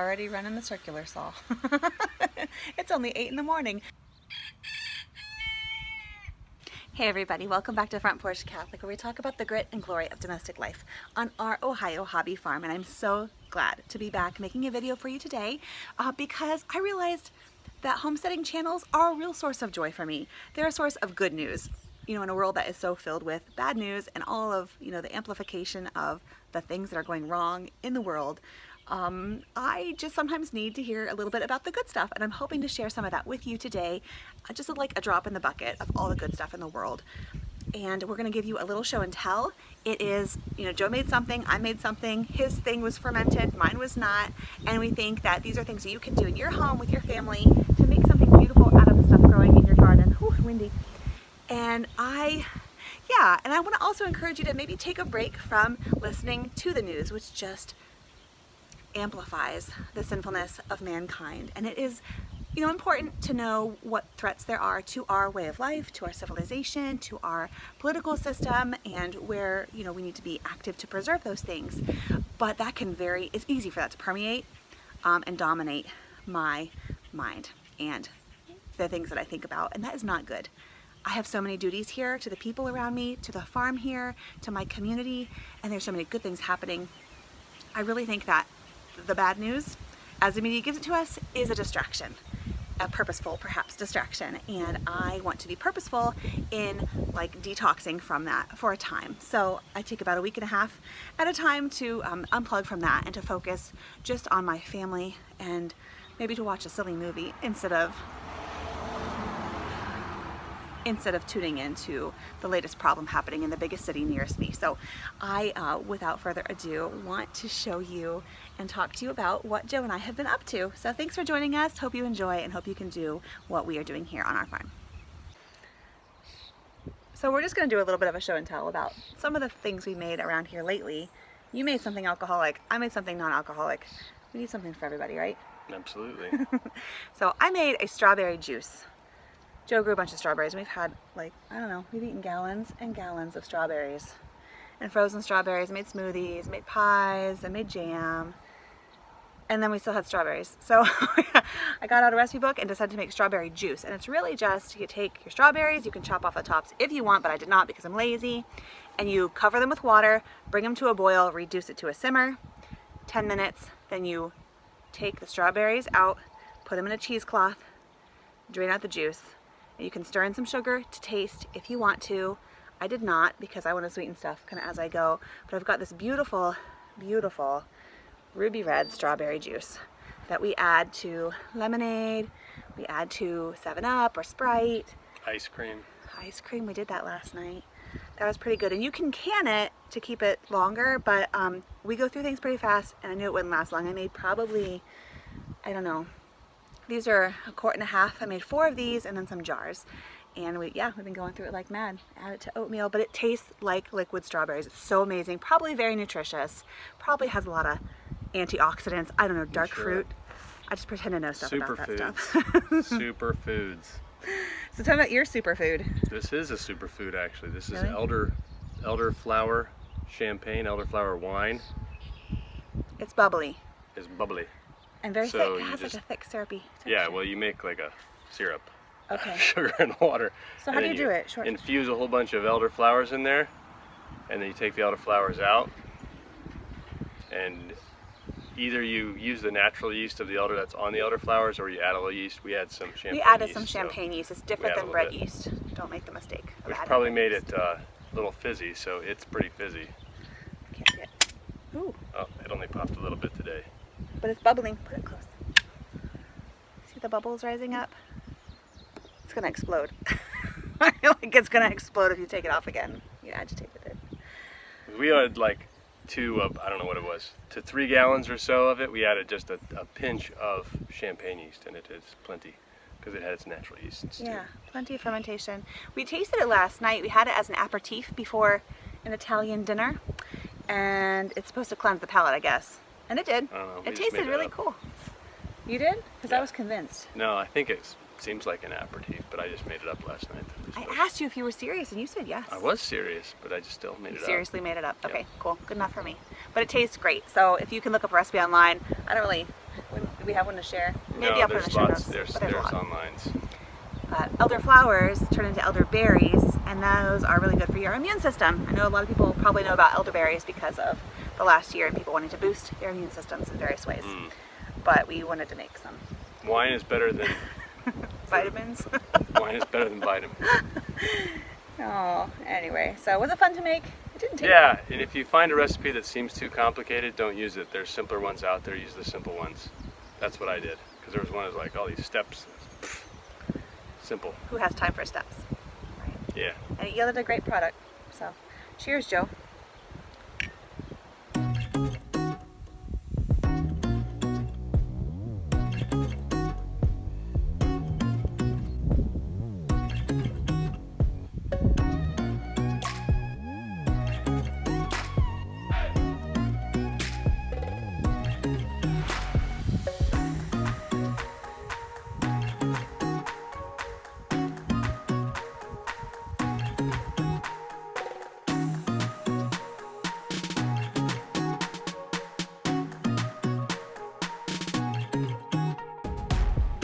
already running the circular saw. It's only 8 in the morning. Hey everybody, welcome back to Front Porch Catholic, where we talk about the grit and glory of domestic life on our Ohio hobby farm. And I'm so glad to be back making a video for you today because I realized that homesteading channels are a real source of joy for me. They're a source of good news. You know, in a world that is so filled with bad news and all of, the amplification of the things that are going wrong in the world, I just sometimes need to hear a little bit about the good stuff, and I'm hoping to share some of that with you today, just like a drop in the bucket of all the good stuff in the world. And we're going to give you a little show and tell. It is, Joe made something, I made something, his thing was fermented, mine was not, and we think that these are things that you can do in your home with your family to make something beautiful out of the stuff growing in your garden. Ooh, windy. And I want to also encourage you to maybe take a break from listening to the news, which just amplifies the sinfulness of mankind. And it is, important to know what threats there are to our way of life, to our civilization, to our political system, and where, we need to be active to preserve those things. But that can it's easy for that to permeate and dominate my mind and the things that I think about, and that is not good. I have so many duties here to the people around me, to the farm here, to my community, and there's so many good things happening. I really think that the bad news, as the media gives it to us, is a distraction, a purposeful, perhaps, distraction. And I want to be purposeful in detoxing from that for a time. So I take about a week and a half at a time to unplug from that and to focus just on my family and maybe to watch a silly movie instead of tuning into the latest problem happening in the biggest city nearest me. So I, without further ado, want to show you and talk to you about what Joe and I have been up to. So thanks for joining us. Hope you enjoy and hope you can do what we are doing here on our farm. So we're just going to do a little bit of a show and tell about some of the things we made around here lately. You made something alcoholic. I made something non-alcoholic. We need something for everybody, right? Absolutely. So I made a strawberry juice. Joe grew a bunch of strawberries, and we've had, we've eaten gallons and gallons of strawberries. And frozen strawberries, made smoothies, made pies, and made jam. And then we still had strawberries. So I got out a recipe book and decided to make strawberry juice. And it's really just, you take your strawberries, you can chop off the tops if you want, but I did not because I'm lazy. And you cover them with water, bring them to a boil, reduce it to a simmer, 10 minutes. Then you take the strawberries out, put them in a cheesecloth, drain out the juice. You can stir in some sugar to taste if you want to. I did not because I want to sweeten stuff kind of as I go. But I've got this beautiful, beautiful ruby red strawberry juice that we add to lemonade. We add to 7-Up or Sprite. Ice cream. Ice cream, we did that last night. That was pretty good. And you can can it to keep it longer, but we go through things pretty fast, and I knew it wouldn't last long. I made probably, these are 1.5 quarts. I made 4 of these and then some jars. And we've been going through it like mad. Add it to oatmeal, but it tastes like liquid strawberries. It's so amazing. Probably very nutritious. Probably has a lot of antioxidants. I don't know, dark fruit. I just pretend to know stuff about that stuff. Superfoods. So tell me about your superfood. This is a superfood, actually. This is Really? elder flower champagne, elderflower wine. It's bubbly. It's bubbly. And very So thick. It you has just- like a thick syrupy texture. Yeah, well, you make like a syrup. Okay. Sugar and water. So how do you do it? Short. Infuse a whole bunch of elderflowers in there, and then you take the elderflowers out, and either you use the natural yeast of the elder that's on the elderflowers, or you add a little yeast. We add some champagne We added yeast, some so champagne yeast. It's different add a than little bread bit. yeast. Don't make the mistake of which adding probably bread made yeast. it a little fizzy, so it's pretty fizzy. Can't see it. Ooh, Oh, it only popped a little bit today. but it's bubbling. Put it close. See the bubbles rising up? It's gonna explode. I feel like it's gonna explode if you take it off again. You agitate with it. We had like I don't know what it was, to 3 gallons or so of it. We added just a pinch of champagne yeast, and it is plenty because it has natural yeast too. Yeah, plenty of fermentation. We tasted it last night. We had it as an aperitif before an Italian dinner, and it's supposed to cleanse the palate, I guess. And it did. I don't know, we It just tasted made that really up. cool. You did? Because I Yeah. was convinced. No, I think it's seems like an aperitif, but I just made it up last night. I asked you if you were serious, and you said yes. I was serious, but I just still made it up. Seriously made it up. Okay, Yeah. cool. Good enough for me. But it tastes great. So if you can look up a recipe online, I don't really. Do we have one to share? Maybe No, I'll put it in there's the show lots. notes. There's but a lot. online. Elderflowers turn into elderberries, and those are really good for your immune system. I know a lot of people probably know about elderberries because of the last year and people wanting to boost their immune systems in various ways. But we wanted to make some Wine is better than vitamins. wine is better than vitamins. Oh, anyway, so was it fun to make? It didn't take Yeah, and if you find a recipe that seems too complicated, don't use it. There's simpler ones out there. Use the simple ones. That's what I did, because there was one that was like all these steps. Simple. Who has time for steps? Right. Yeah. And it yielded a great product. So, cheers, Joe.